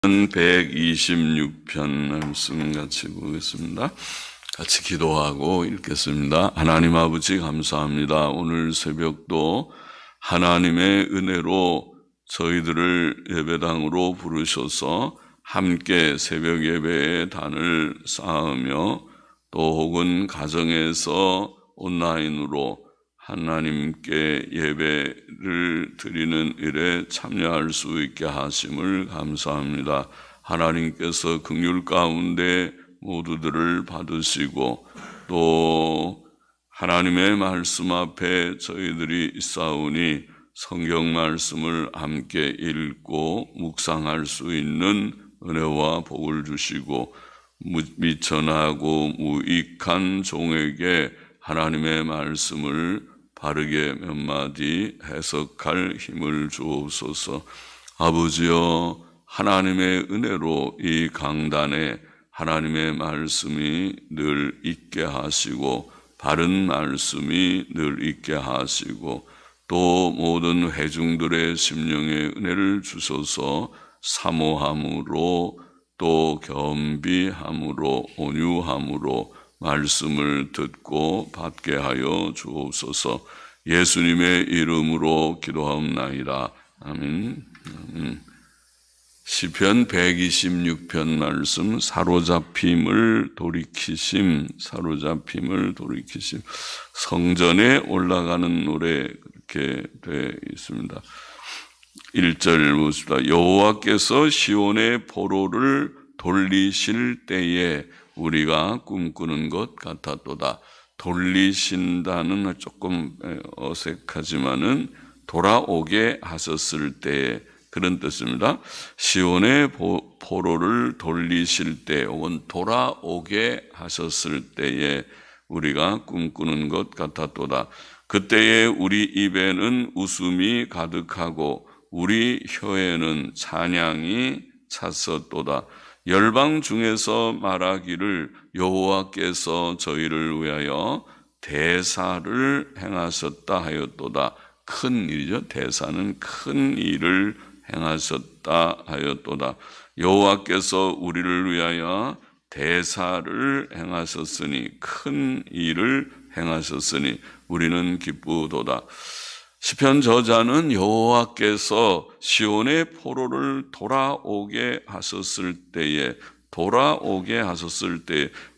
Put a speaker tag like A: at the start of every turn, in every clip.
A: 126편 말씀 같이 보겠습니다. 같이 기도하고 읽겠습니다. 하나님 아버지 감사합니다. 오늘 새벽도 하나님의 은혜로 저희들을 예배당으로 부르셔서 함께 새벽 예배의 단을 쌓으며 또 혹은 가정에서 온라인으로 하나님께 예배를 드리는 일에 참여할 수 있게 하심을 감사합니다. 하나님께서 긍휼 가운데 모두들을 받으시고 또 하나님의 말씀 앞에 저희들이 있사오니 성경 말씀을 함께 읽고 묵상할 수 있는 은혜와 복을 주시고 미천하고 무익한 종에게 하나님의 말씀을 바르게 몇 마디 해석할 힘을 주옵소서. 아버지여, 하나님의 은혜로 이 강단에 하나님의 말씀이 늘 있게 하시고 바른 말씀이 늘 있게 하시고 또 모든 회중들의 심령의 은혜를 주셔서 사모함으로 또 겸비함으로 온유함으로 말씀을 듣고 받게 하여 주옵소서. 예수님의 이름으로 기도하옵나이다. 아멘. 시편 126편 말씀 사로잡힘을 돌이키심. 성전에 올라가는 노래 그렇게 되어 있습니다. 1절 보십시다. 여호와께서 시온의 포로를 돌리실 때에 우리가 꿈꾸는 것 같았도다. 돌리신다는 조금 어색하지만은 돌아오게 하셨을 때 그런 뜻입니다. 시온의 포로를 돌리실 때 혹은 돌아오게 하셨을 때에 우리가 꿈꾸는 것 같았도다. 그때에 우리 입에는 웃음이 가득하고 우리 혀에는 찬양이 찼었도다. 열방 중에서 말하기를 여호와께서 저희를 위하여 대사를 행하셨다 하였도다. 큰 일이죠. 대사는 큰 일을 행하셨다 하였도다. 여호와께서 우리를 위하여 대사를 행하셨으니 큰 일을 행하셨으니 우리는 기쁘도다. 시편 저자는 여호와께서 시온의 포로를 돌아오게 하셨을 때에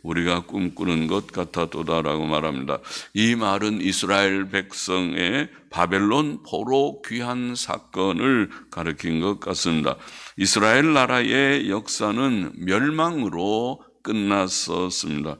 A: 우리가 꿈꾸는 것 같았도다라고 말합니다. 이 말은 이스라엘 백성의 바벨론 포로 귀환 사건을 가리킨 것 같습니다. 이스라엘 나라의 역사는 멸망으로 끝났었습니다.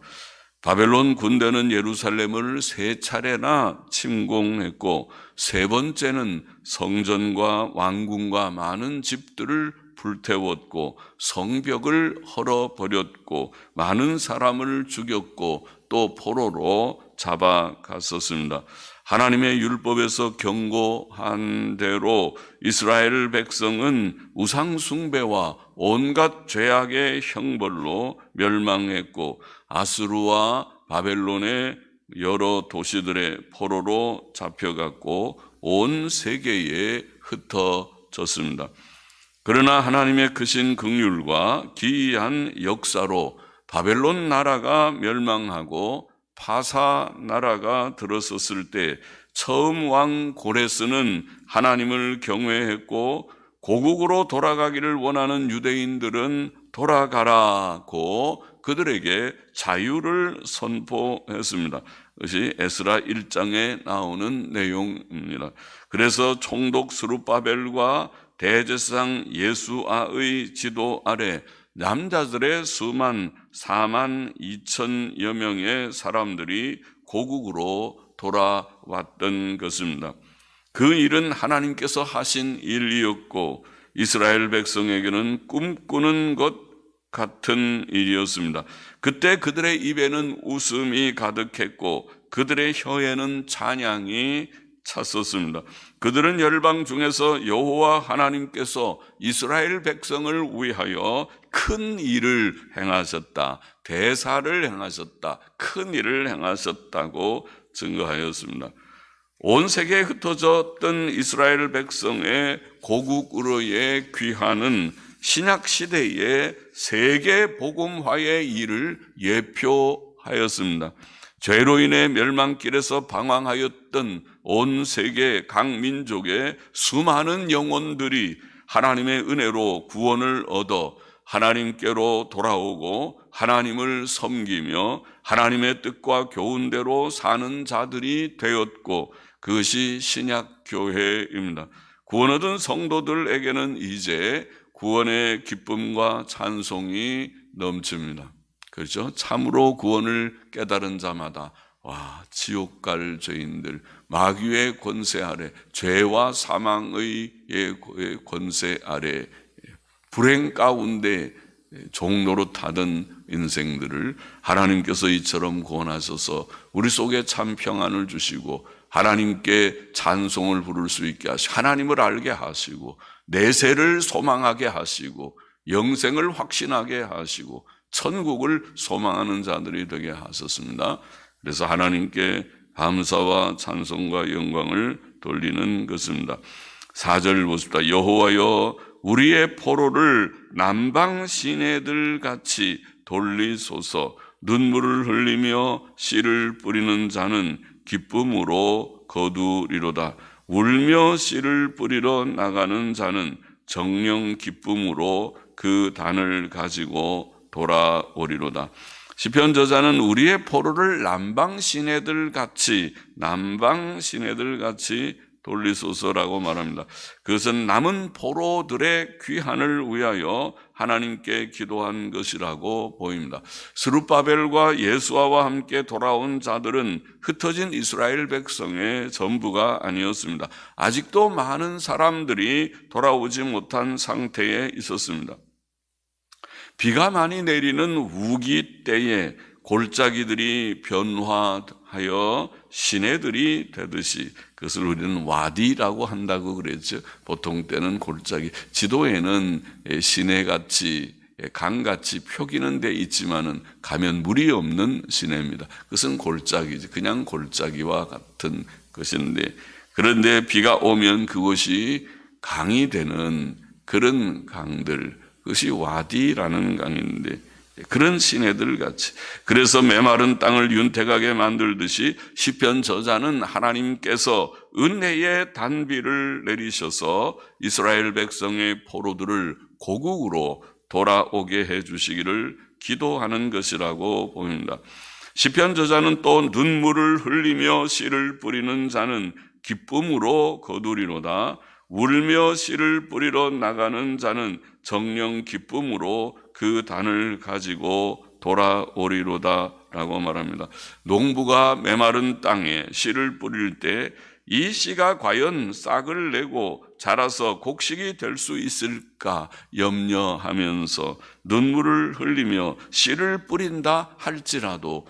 A: 바벨론 군대는 예루살렘을 3차례나 침공했고 3번째는 성전과 왕궁과 많은 집들을 불태웠고 성벽을 헐어버렸고 많은 사람을 죽였고 또 포로로 잡아갔었습니다. 하나님의 율법에서 경고한 대로 이스라엘 백성은 우상 숭배와 온갖 죄악의 형벌로 멸망했고 아수르와 바벨론의 여러 도시들의 포로로 잡혀갔고 온 세계에 흩어졌습니다. 그러나 하나님의 크신 긍휼과 기이한 역사로 바벨론 나라가 멸망하고 파사 나라가 들어섰을 때 처음 왕 고레스는 하나님을 경외했고 고국으로 돌아가기를 원하는 유대인들은 돌아가라고 그들에게 자유를 선포했습니다. 그것이 에스라 1장에 나오는 내용입니다. 그래서 총독 스룹바벨과 대제사장 예수아의 지도 아래 남자들의 수만 4만 2천여 명의 사람들이 고국으로 돌아왔던 것입니다. 그 일은 하나님께서 하신 일이었고 이스라엘 백성에게는 꿈꾸는 것 같은 일이었습니다. 그때 그들의 입에는 웃음이 가득했고 그들의 혀에는 찬양이 찼었습니다. 그들은 열방 중에서 여호와 하나님께서 이스라엘 백성을 위하여 큰 일을 행하셨다, 대사를 행하셨다, 큰 일을 행하셨다고 증거하였습니다. 온 세계에 흩어졌던 이스라엘 백성의 고국으로의 귀환은 신약 시대의 세계 복음화의 일을 예표하였습니다. 죄로 인해 멸망길에서 방황하였던 온 세계 각 민족의 수많은 영혼들이 하나님의 은혜로 구원을 얻어 하나님께로 돌아오고 하나님을 섬기며 하나님의 뜻과 교훈대로 사는 자들이 되었고, 그것이 신약 교회입니다. 구원 얻은 성도들에게는 이제 구원의 기쁨과 찬송이 넘칩니다. 그렇죠? 참으로 구원을 깨달은 자마다 지옥 갈 죄인들, 마귀의 권세 아래, 죄와 사망의 권세 아래 불행 가운데 종로로 타던 인생들을 하나님께서 이처럼 구원하셔서 우리 속에 참 평안을 주시고 하나님께 찬송을 부를 수 있게 하시고 하나님을 알게 하시고 내세를 소망하게 하시고 영생을 확신하게 하시고 천국을 소망하는 자들이 되게 하셨습니다. 그래서 하나님께 감사와 찬송과 영광을 돌리는 것입니다. 4절 보십시다. 여호와여, 우리의 포로를 남방 시내들 같이 돌리소서. 눈물을 흘리며 씨를 뿌리는 자는 기쁨으로 거두리로다. 울며 씨를 뿌리러 나가는 자는 정령 기쁨으로 그 단을 가지고 돌아오리로다. 시편 저자는 우리의 포로를 남방 시내들 같이 돌리소서라고 말합니다. 그것은 남은 포로들의 귀환을 위하여 하나님께 기도한 것이라고 보입니다. 스룹바벨과 예수아와 함께 돌아온 자들은 흩어진 이스라엘 백성의 전부가 아니었습니다. 아직도 많은 사람들이 돌아오지 못한 상태에 있었습니다. 비가 많이 내리는 우기 때에 골짜기들이 변화하여 시내들이 되듯이, 그것을 우리는 와디라고 한다고 그랬죠. 보통 때는 골짜기, 지도에는 시내같이 강같이 표기는 데 있지만은 가면 물이 없는 시내입니다. 그것은 골짜기지, 그냥 골짜기와 같은 것인데, 그런데 비가 오면 그것이 강이 되는 그런 강들, 그것이 와디라는 강인데, 그런 시내들 같이, 그래서 메마른 땅을 윤택하게 만들듯이 시편 저자는 하나님께서 은혜의 단비를 내리셔서 이스라엘 백성의 포로들을 고국으로 돌아오게 해주시기를 기도하는 것이라고 보입니다. 시편 저자는 또 눈물을 흘리며 씨를 뿌리는 자는 기쁨으로 거두리로다. 울며 씨를 뿌리러 나가는 자는 정령 기쁨으로 그 단을 가지고 돌아오리로다 라고 말합니다. 농부가 메마른 땅에 씨를 뿌릴 때 이 씨가 과연 싹을 내고 자라서 곡식이 될 수 있을까 염려하면서 눈물을 흘리며 씨를 뿌린다 할지라도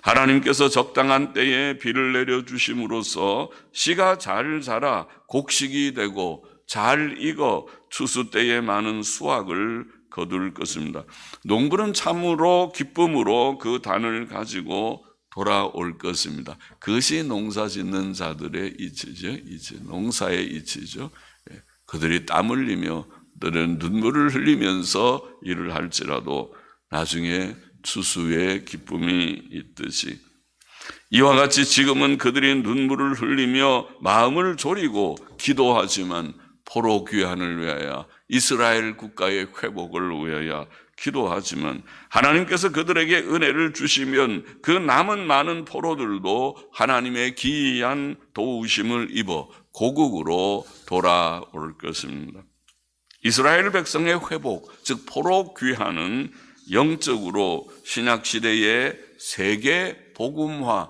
A: 하나님께서 적당한 때에 비를 내려주심으로써 씨가 잘 자라 곡식이 되고 잘 익어 추수 때에 많은 수확을 거둘 것입니다. 농부는 참으로 기쁨으로 그 단을 가지고 돌아올 것입니다. 그것이 농사 짓는 자들의 이치죠. 농사의 이치죠. 그들이 땀 흘리며 그들은 눈물을 흘리면서 일을 할지라도 나중에 추수의 기쁨이 있듯이, 이와 같이 지금은 그들이 눈물을 흘리며 마음을 졸이고 기도하지만 포로 귀환을 위하여 이스라엘 국가의 회복을 위하여 기도하지만 하나님께서 그들에게 은혜를 주시면 그 남은 많은 포로들도 하나님의 기이한 도우심을 입어 고국으로 돌아올 것입니다. 이스라엘 백성의 회복, 즉 포로 귀환은 영적으로 신약시대의 세계 복음화의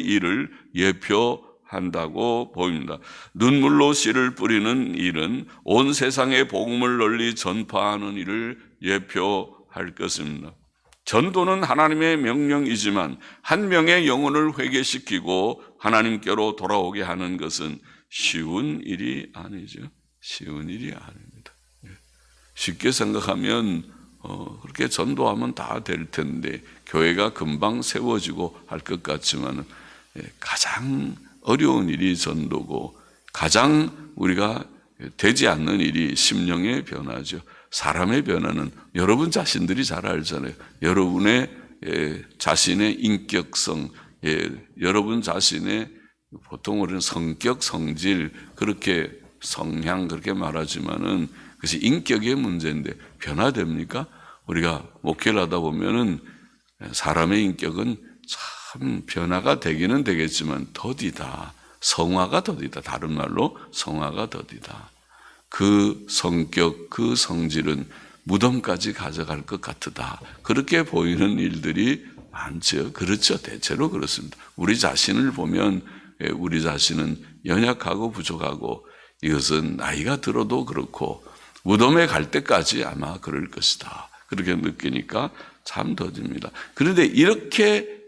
A: 일을 예표한다고 보입니다. 눈물로 씨를 뿌리는 일은 온 세상에 복음을 널리 전파하는 일을 예표할 것입니다. 전도는 하나님의 명령이지만 한 명의 영혼을 회개시키고 하나님께로 돌아오게 하는 것은 쉬운 일이 아니죠. 쉬운 일이 아닙니다. 쉽게 생각하면 그렇게 전도하면 다 될 텐데 교회가 금방 세워지고 할 것 같지만 가장 어려운 일이 전도고 가장 우리가 되지 않는 일이 심령의 변화죠. 사람의 변화는 여러분 자신들이 잘 알잖아요. 여러분의 자신의 인격성, 여러분 자신의 보통 우리는 성격, 성질, 그렇게 성향 그렇게 말하지만은 그것이 인격의 문제인데 변화됩니까? 우리가 목회를 하다 보면은 사람의 인격은 참 변화가 되기는 되겠지만 더디다. 성화가 더디다. 다른 말로 성화가 더디다. 그 성격, 그 성질은 무덤까지 가져갈 것 같다. 그렇게 보이는 일들이 많죠. 그렇죠. 대체로 그렇습니다. 우리 자신을 보면 우리 자신은 연약하고 부족하고 이것은 나이가 들어도 그렇고 무덤에 갈 때까지 아마 그럴 것이다. 그렇게 느끼니까 참 더딥니다. 그런데 이렇게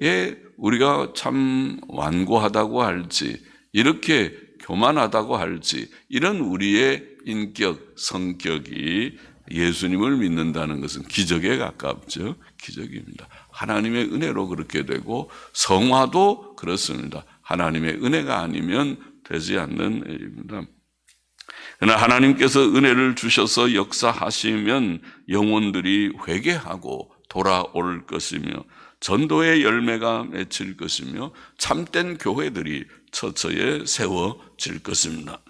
A: 우리가 참 완고하다고 할지 이렇게 교만하다고 할지 이런 우리의 인격, 성격이 예수님을 믿는다는 것은 기적에 가깝죠. 기적입니다. 하나님의 은혜로 그렇게 되고 성화도 그렇습니다. 하나님의 은혜가 아니면 되지 않는 일입니다. 그러나 하나님께서 은혜를 주셔서 역사하시면 영혼들이 회개하고 돌아올 것이며 전도의 열매가 맺힐 것이며 참된 교회들이 처처에 세워질 것입니다.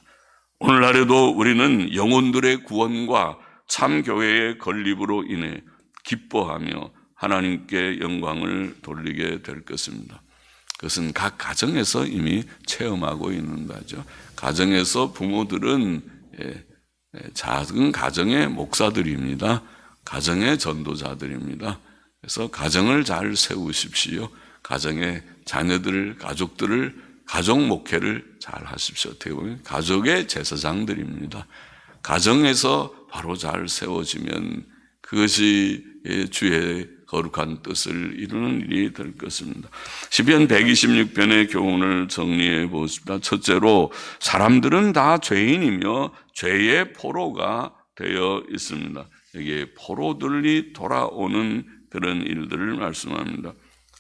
A: 오늘날에도 우리는 영혼들의 구원과 참교회의 건립으로 인해 기뻐하며 하나님께 영광을 돌리게 될 것입니다. 그것은 각 가정에서 이미 체험하고 있는 바죠. 가정에서 부모들은 작은 가정의 목사들입니다. 가정의 전도자들입니다. 그래서 가정을 잘 세우십시오. 가정의 자녀들, 가족들을 가족 목회를 잘 하십시오. 어떻게 보면 가족의 제사장들입니다. 가정에서 바로 잘 세워지면 그것이 주의 거룩한 뜻을 이루는 일이 될 것입니다. 시편 126편의 교훈을 정리해 보십시다. 첫째로 사람들은 다 죄인이며 죄의 포로가 되어 있습니다. 여기에 포로들이 돌아오는 그런 일들을 말씀합니다.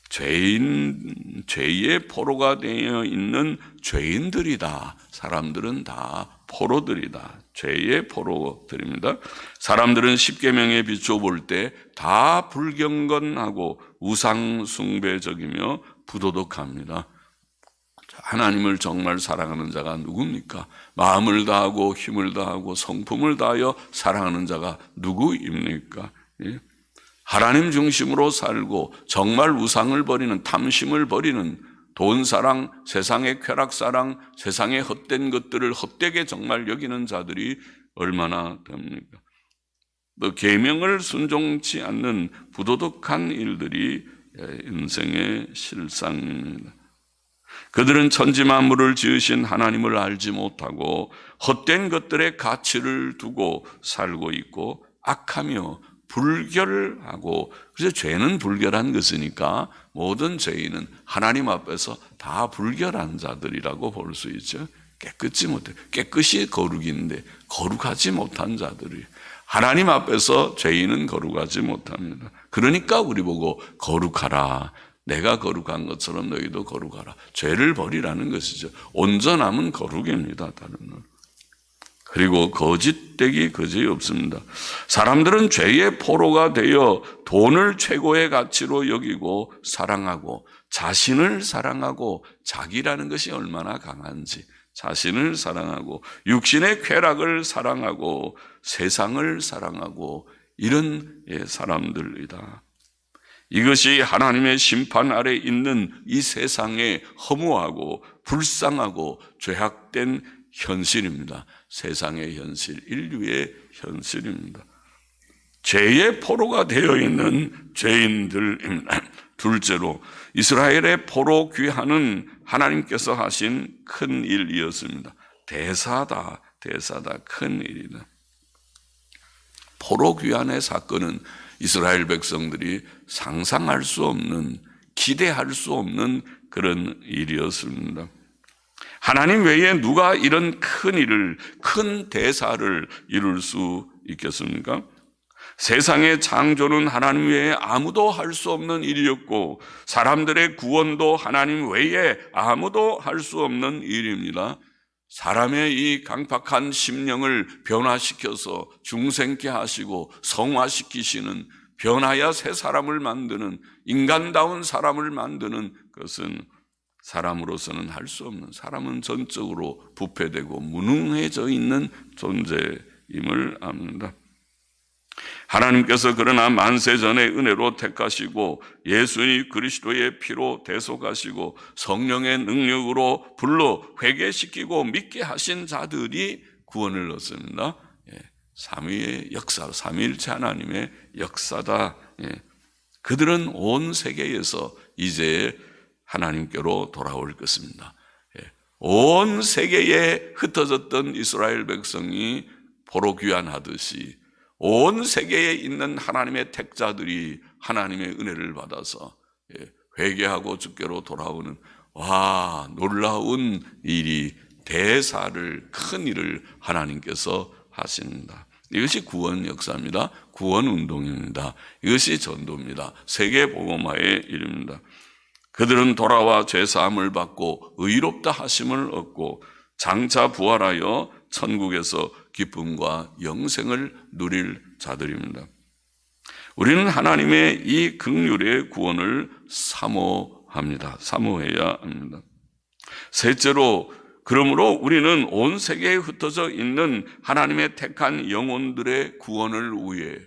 A: 죄의 포로가 되어 있는 죄인들이다. 사람들은 다 포로들이다. 죄의 포로들입니다. 사람들은 십계명에 비춰볼 때 다 불경건하고 우상 숭배적이며 부도덕합니다. 하나님을 정말 사랑하는 자가 누굽니까? 마음을 다하고 힘을 다하고 성품을 다하여 사랑하는 자가 누구입니까? 하나님 중심으로 살고 정말 우상을 버리는, 탐심을 버리는, 돈사랑, 세상의 쾌락사랑, 세상의 헛된 것들을 헛되게 정말 여기는 자들이 얼마나 됩니까? 또 계명을 순종치 않는 부도덕한 일들이 인생의 실상입니다. 그들은 천지만물을 지으신 하나님을 알지 못하고 헛된 것들의 가치를 두고 살고 있고 악하며 불결하고, 그래서 죄는 불결한 것이니까 모든 죄인은 하나님 앞에서 다 불결한 자들이라고 볼 수 있죠. 깨끗이 못해, 깨끗이 거룩인데 거룩하지 못한 자들이, 하나님 앞에서 죄인은 거룩하지 못합니다. 그러니까 우리 보고 거룩하라, 내가 거룩한 것처럼 너희도 거룩하라, 죄를 버리라는 것이죠. 온전함은 거룩입니다. 다른 말. 그리고 거짓되기 그지 없습니다. 사람들은 죄의 포로가 되어 돈을 최고의 가치로 여기고 사랑하고, 자신을 사랑하고, 자기라는 것이 얼마나 강한지 자신을 사랑하고, 육신의 쾌락을 사랑하고, 세상을 사랑하고, 이런 사람들이다. 이것이 하나님의 심판 아래 있는 이 세상의 허무하고 불쌍하고 죄악된 현실입니다. 세상의 현실, 인류의 현실입니다. 죄의 포로가 되어 있는 죄인들입니다. 둘째로 이스라엘의 포로 귀환은 하나님께서 하신 큰 일이었습니다. 대사다, 큰 일이다. 포로 귀환의 사건은 이스라엘 백성들이 상상할 수 없는, 기대할 수 없는 그런 일이었습니다. 하나님 외에 누가 이런 큰 일을, 큰 대사를 이룰 수 있겠습니까? 세상의 창조는 하나님 외에 아무도 할 수 없는 일이었고, 사람들의 구원도 하나님 외에 아무도 할 수 없는 일입니다. 사람의 이 강팍한 심령을 변화시켜서 중생케 하시고 성화시키시는, 변화야 새 사람을 만드는, 인간다운 사람을 만드는 것은 사람으로서는 할 수 없는, 사람은 전적으로 부패되고 무능해져 있는 존재임을 압니다. 하나님께서 그러나 만세전의 은혜로 택하시고 예수님 그리스도의 피로 대속하시고 성령의 능력으로 불러 회개시키고 믿게 하신 자들이 구원을 얻습니다. 삼위의 역사, 삼위일체 하나님의 역사다. 그들은 온 세계에서 이제 하나님께로 돌아올 것입니다. 온 세계에 흩어졌던 이스라엘 백성이 보러 귀환하듯이 온 세계에 있는 하나님의 택자들이 하나님의 은혜를 받아서 회개하고 주께로 돌아오는, 놀라운 일이, 대사를, 큰 일을 하나님께서 하십니다. 이것이 구원 역사입니다. 구원 운동입니다. 이것이 전도입니다. 세계 복음화의 일입니다. 그들은 돌아와 죄사함을 받고 의롭다 하심을 얻고 장차 부활하여 천국에서 기쁨과 영생을 누릴 자들입니다. 우리는 하나님의 이 긍휼의 구원을 사모합니다. 사모해야 합니다. 셋째로, 그러므로 우리는 온 세계에 흩어져 있는 하나님의 택한 영혼들의 구원을 위해,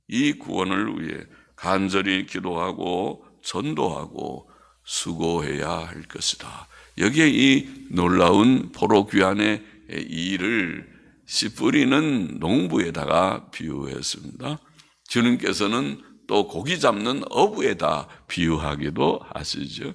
A: 이 구원을 위해 간절히 기도하고 전도하고 수고해야 할 것이다. 여기에 이 놀라운 포로 귀환의 이 일을 씨 뿌리는 농부에다가 비유했습니다. 주님께서는 또 고기 잡는 어부에다 비유하기도 하시죠.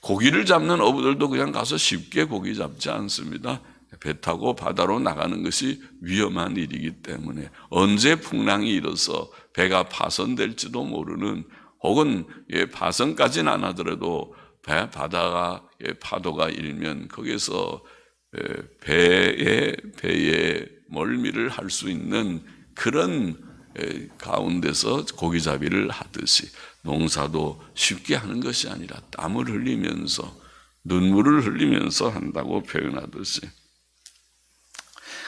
A: 고기를 잡는 어부들도 그냥 가서 쉽게 고기 잡지 않습니다. 배 타고 바다로 나가는 것이 위험한 일이기 때문에 언제 풍랑이 일어서 배가 파손될지도 모르는, 혹은 파손까지는 안 하더라도 바다가 파도가 일면 거기서 배에 멀미를 할 수 있는 그런 가운데서 고기잡이를 하듯이 농사도 쉽게 하는 것이 아니라 땀을 흘리면서 눈물을 흘리면서 한다고 표현하듯이,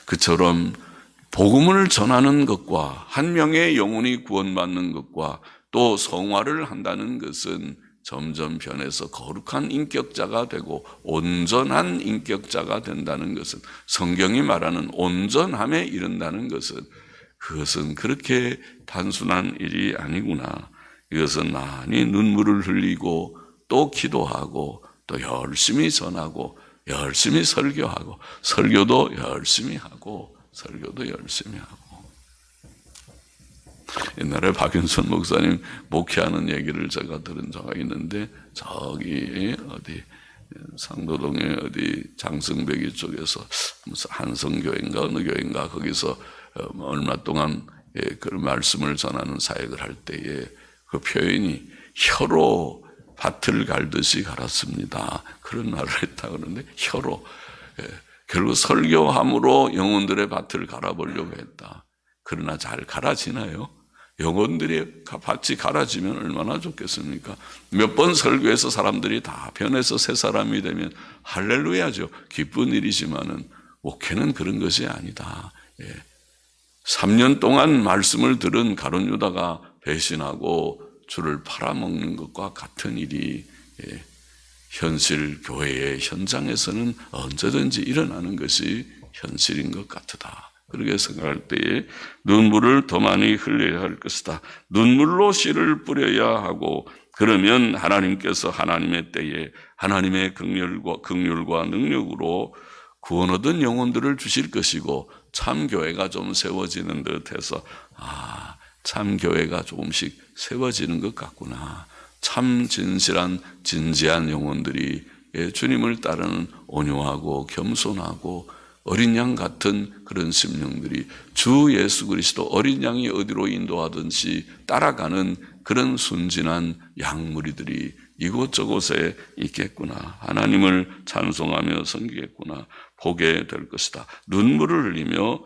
A: 그처럼 복음을 전하는 것과 한 명의 영혼이 구원받는 것과 또 성화를 한다는 것은 점점 변해서 거룩한 인격자가 되고 온전한 인격자가 된다는 것은, 성경이 말하는 온전함에 이른다는 것은, 그것은 그렇게 단순한 일이 아니구나. 이것은 많이 눈물을 흘리고 또 기도하고 또 열심히 전하고 열심히 설교하고 설교도 열심히 하고 설교도 열심히 하고. 옛날에 박윤선 목사님 목회하는 얘기를 제가 들은 적이 있는데, 저기 어디 상도동에 어디 장승배기 쪽에서 무슨 한성교회인가 어느 교회인가 거기서 얼마 동안 그런 말씀을 전하는 사역을 할 때에 그 표현이 혀로 밭을 갈듯이 갈았습니다. 그런 말을 했다 그러는데, 혀로 결국 설교함으로 영혼들의 밭을 갈아보려고 했다. 그러나 잘 갈아지나요? 영혼들의 밭이 갈아지면 얼마나 좋겠습니까? 몇 번 설교해서 사람들이 다 변해서 새 사람이 되면 할렐루야죠. 기쁜 일이지만은 목회는 그런 것이 아니다. 3년 동안 말씀을 들은 가룟 유다가 배신하고 주를 팔아먹는 것과 같은 일이 현실 교회의 현장에서는 언제든지 일어나는 것이 현실인 것 같다. 그렇게 생각할 때에 눈물을 더 많이 흘려야 할 것이다. 눈물로 씨를 뿌려야 하고, 그러면 하나님께서 하나님의 때에 하나님의 긍휼과 능력으로 구원 얻은 영혼들을 주실 것이고, 참교회가 좀 세워지는 듯해서 참교회가 조금씩 세워지는 것 같구나. 참 진지한 영혼들이 주님을 따르는 온유하고 겸손하고 어린 양 같은 그런 심령들이 주 예수 그리스도 어린 양이 어디로 인도하든지 따라가는 그런 순진한 양무리들이 이곳저곳에 있겠구나. 하나님을 찬송하며 섬기겠구나. 보게 될 것이다. 눈물을 흘리며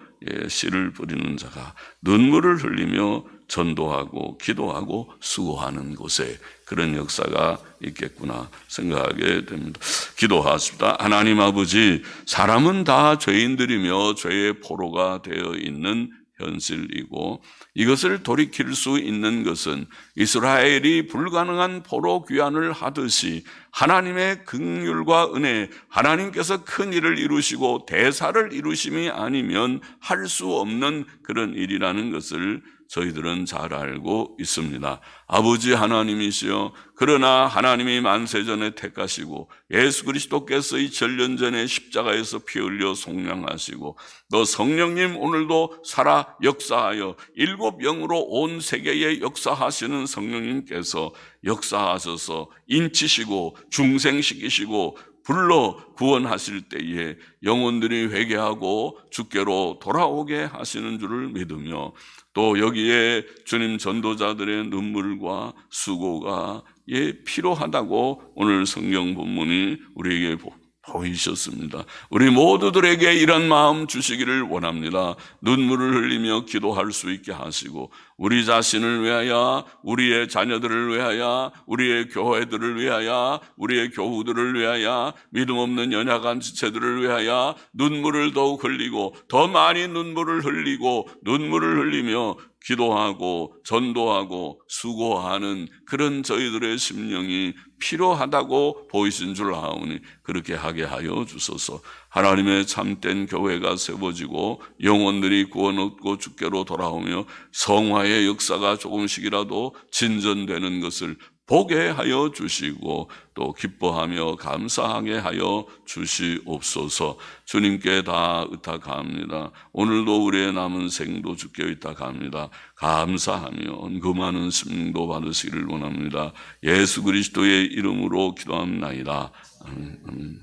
A: 씨를 뿌리는 자가 눈물을 흘리며 전도하고 기도하고 수고하는 곳에 그런 역사가 있겠구나 생각하게 됩니다. 기도하십니다. 하나님 아버지, 사람은 다 죄인들이며 죄의 포로가 되어 있는 현실이고 이것을 돌이킬 수 있는 것은 이스라엘이 불가능한 포로 귀환을 하듯이 하나님의 긍휼과 은혜, 하나님께서 큰 일을 이루시고 대사를 이루심이 아니면 할 수 없는 그런 일이라는 것을 저희들은 잘 알고 있습니다. 아버지 하나님이시여, 그러나 하나님이 만세전에 택하시고 예수 그리스도께서 2000년 전에 십자가에서 피 흘려 속량하시고 또 성령님 오늘도 살아 역사하여 7영으로 온 세계에 역사하시는 성령님께서 역사하셔서 인치시고 중생시키시고 불러 구원하실 때에 영혼들이 회개하고 주께로 돌아오게 하시는 줄을 믿으며 또 여기에 주님 전도자들의 눈물과 수고가 필요하다고 오늘 성경 본문이 우리에게 보이셨습니다. 우리 모두들에게 이런 마음 주시기를 원합니다. 눈물을 흘리며 기도할 수 있게 하시고 우리 자신을 위하여, 우리의 자녀들을 위하여, 우리의 교회들을 위하여, 우리의 교우들을 위하여, 믿음 없는 연약한 지체들을 위하여 눈물을 더욱 흘리고 더 많이 눈물을 흘리고 눈물을 흘리며 기도하고 전도하고 수고하는 그런 저희들의 심령이 필요하다고 보이신 줄 아오니 그렇게 하게 하여 주소서. 하나님의 참된 교회가 세워지고 영혼들이 구원 얻고 주께로 돌아오며 성화의 역사가 조금씩이라도 진전되는 것을 보게 하여 주시고 또 기뻐하며 감사하게 하여 주시옵소서. 주님께 다 의탁합니다. 오늘도 우리의 남은 생도 주께 의탁합니다. 감사하며 그 많은 심도 받으시기를 원합니다. 예수 그리스도의 이름으로 기도합나이다. 아멘.